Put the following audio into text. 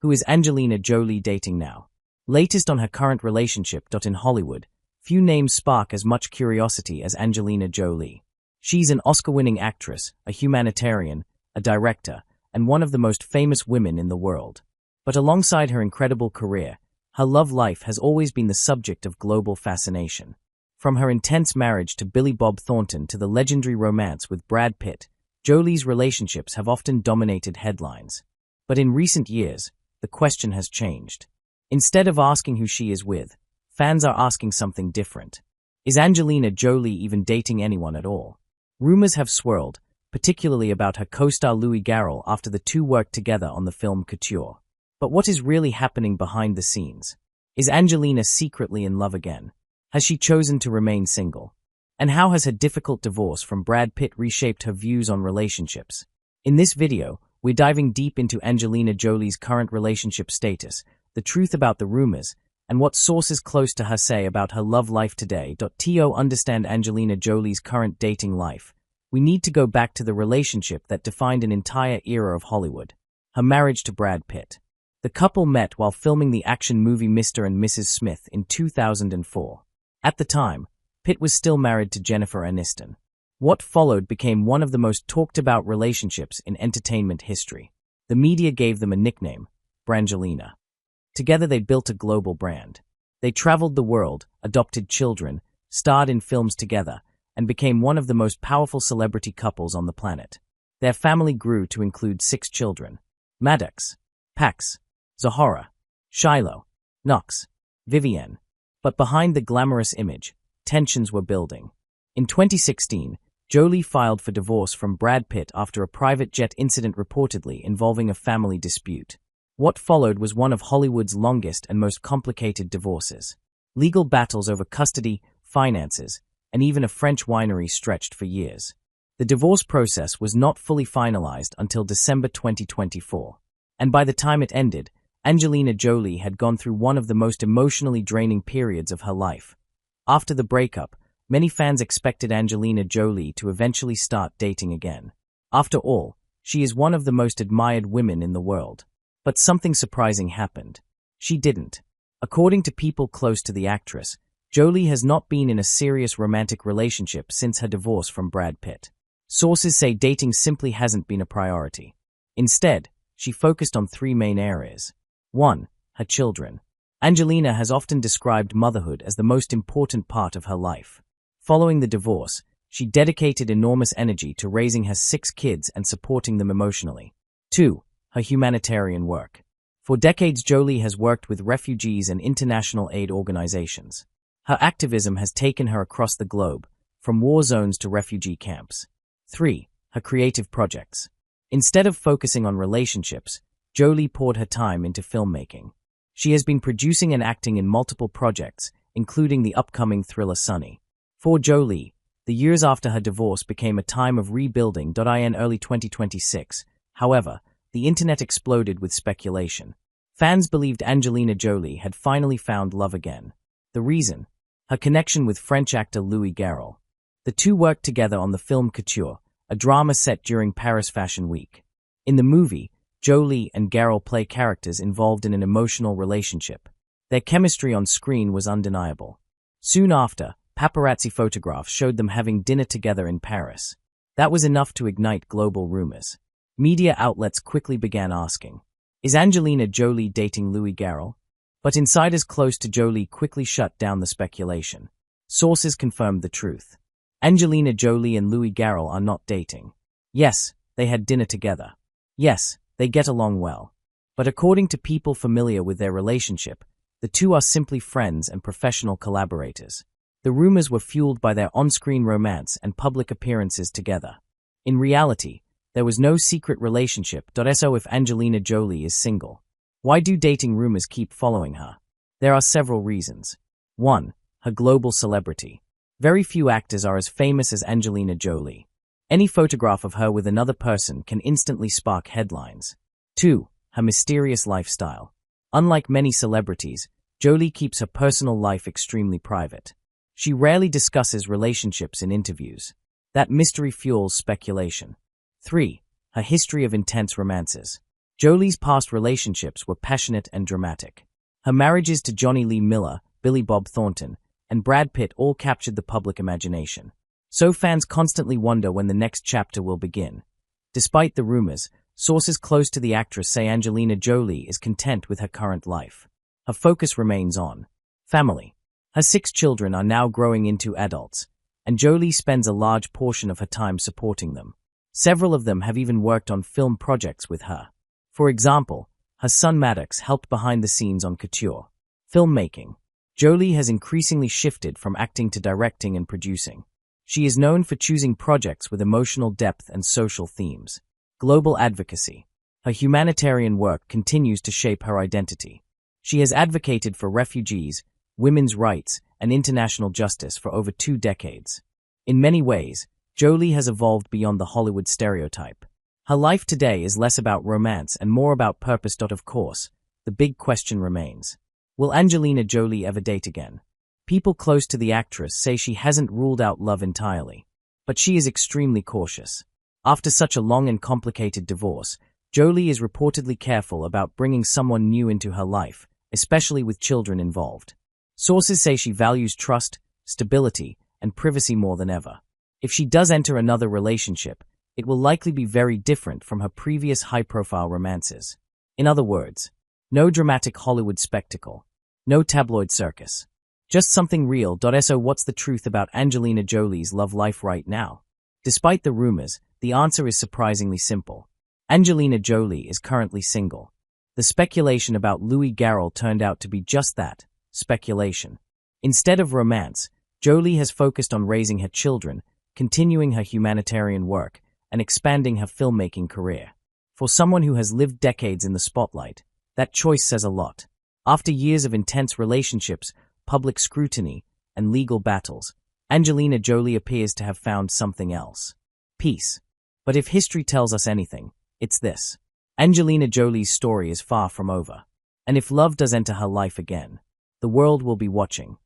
Who is Angelina Jolie dating now? Latest on her current relationship. In Hollywood, few names spark as much curiosity as Angelina Jolie. She's an Oscar-winning actress, a humanitarian, a director, and one of the most famous women in the world. But alongside her incredible career, her love life has always been the subject of global fascination. From her intense marriage to Billy Bob Thornton to the legendary romance with Brad Pitt, Jolie's relationships have often dominated headlines. But in recent years, the question has changed. Instead of asking who she is with, fans are asking something different. Is Angelina Jolie even dating anyone at all? Rumors have swirled, particularly about her co-star Louis Garrel after the two worked together on the film Couture. But what is really happening behind the scenes? Is Angelina secretly in love again? Has she chosen to remain single? And how has her difficult divorce from Brad Pitt reshaped her views on relationships? In this video, we're diving deep into Angelina Jolie's current relationship status, the truth about the rumors, and what sources close to her say about her love life today. To understand Angelina Jolie's current dating life, we need to go back to the relationship that defined an entire era of Hollywood, her marriage to Brad Pitt. The couple met while filming the action movie Mr. and Mrs. Smith in 2004. At the time, Pitt was still married to Jennifer Aniston. What followed became one of the most talked-about relationships in entertainment history. The media gave them a nickname, Brangelina. Together they built a global brand. They traveled the world, adopted children, starred in films together, and became one of the most powerful celebrity couples on the planet. Their family grew to include 6 children: Maddox, Pax, Zahara, Shiloh, Knox, Vivienne. But behind the glamorous image, tensions were building. In 2016, Jolie filed for divorce from Brad Pitt after a private jet incident reportedly involving a family dispute. What followed was one of Hollywood's longest and most complicated divorces. Legal battles over custody, finances, and even a French winery stretched for years. The divorce process was not fully finalized until December 2024. And by the time it ended, Angelina Jolie had gone through one of the most emotionally draining periods of her life. After the breakup, many fans expected Angelina Jolie to eventually start dating again. After all, she is one of the most admired women in the world. But something surprising happened. She didn't. According to people close to the actress, Jolie has not been in a serious romantic relationship since her divorce from Brad Pitt. Sources say dating simply hasn't been a priority. Instead, she focused on 3 main areas. 1. Her children. Angelina has often described motherhood as the most important part of her life. Following the divorce, she dedicated enormous energy to raising her 6 kids and supporting them emotionally. 2. Her humanitarian work. For decades, Jolie has worked with refugees and international aid organizations. Her activism has taken her across the globe, from war zones to refugee camps. 3. Her creative projects. Instead of focusing on relationships, Jolie poured her time into filmmaking. She has been producing and acting in multiple projects, including the upcoming thriller Sunny. For Jolie, the years after her divorce became a time of rebuilding. In early 2026, however, the internet exploded with speculation. Fans believed Angelina Jolie had finally found love again. The reason? Her connection with French actor Louis Garrel. The two worked together on the film Couture, a drama set during Paris Fashion Week. In the movie, Jolie and Garrel play characters involved in an emotional relationship. Their chemistry on screen was undeniable. Soon after, paparazzi photographs showed them having dinner together in Paris. That was enough to ignite global rumors. Media outlets quickly began asking, is Angelina Jolie dating Louis Garrel? But insiders close to Jolie quickly shut down the speculation. Sources confirmed the truth. Angelina Jolie and Louis Garrel are not dating. Yes, they had dinner together. Yes, they get along well. But according to people familiar with their relationship, the two are simply friends and professional collaborators. The rumors were fueled by their on-screen romance and public appearances together. In reality, there was no secret relationship. So if Angelina Jolie is single, why do dating rumors keep following her? There are several reasons. 1. Her global celebrity. Very few actors are as famous as Angelina Jolie. Any photograph of her with another person can instantly spark headlines. 2. Her mysterious lifestyle. Unlike many celebrities, Jolie keeps her personal life extremely private. She rarely discusses relationships in interviews. That mystery fuels speculation. 3. Her history of intense romances. Jolie's past relationships were passionate and dramatic. Her marriages to Johnny Lee Miller, Billy Bob Thornton, and Brad Pitt all captured the public imagination. So fans constantly wonder when the next chapter will begin. Despite the rumors, sources close to the actress say Angelina Jolie is content with her current life. Her focus remains on family. Her 6 children are now growing into adults, and Jolie spends a large portion of her time supporting them. Several of them have even worked on film projects with her. For example, her son Maddox helped behind the scenes on Couture. Filmmaking. Jolie has increasingly shifted from acting to directing and producing. She is known for choosing projects with emotional depth and social themes. Global advocacy. Her humanitarian work continues to shape her identity. She has advocated for refugees, women's rights, and international justice for over 2 decades. In many ways, Jolie has evolved beyond the Hollywood stereotype. Her life today is less about romance and more about purpose. Of course, the big question remains. Will Angelina Jolie ever date again? People close to the actress say she hasn't ruled out love entirely, but she is extremely cautious. After such a long and complicated divorce, Jolie is reportedly careful about bringing someone new into her life, especially with children involved. Sources say she values trust, stability, and privacy more than ever. If she does enter another relationship, it will likely be very different from her previous high-profile romances. In other words, no dramatic Hollywood spectacle, no tabloid circus. Just something real. So what's the truth about Angelina Jolie's love life right now? Despite the rumors, the answer is surprisingly simple. Angelina Jolie is currently single. The speculation about Louis Garrel turned out to be just that, speculation. Instead of romance, Jolie has focused on raising her children, continuing her humanitarian work, and expanding her filmmaking career. For someone who has lived decades in the spotlight, that choice says a lot. After years of intense relationships, public scrutiny, and legal battles, Angelina Jolie appears to have found something else. Peace. But if history tells us anything, it's this. Angelina Jolie's story is far from over. And if love does enter her life again, the world will be watching.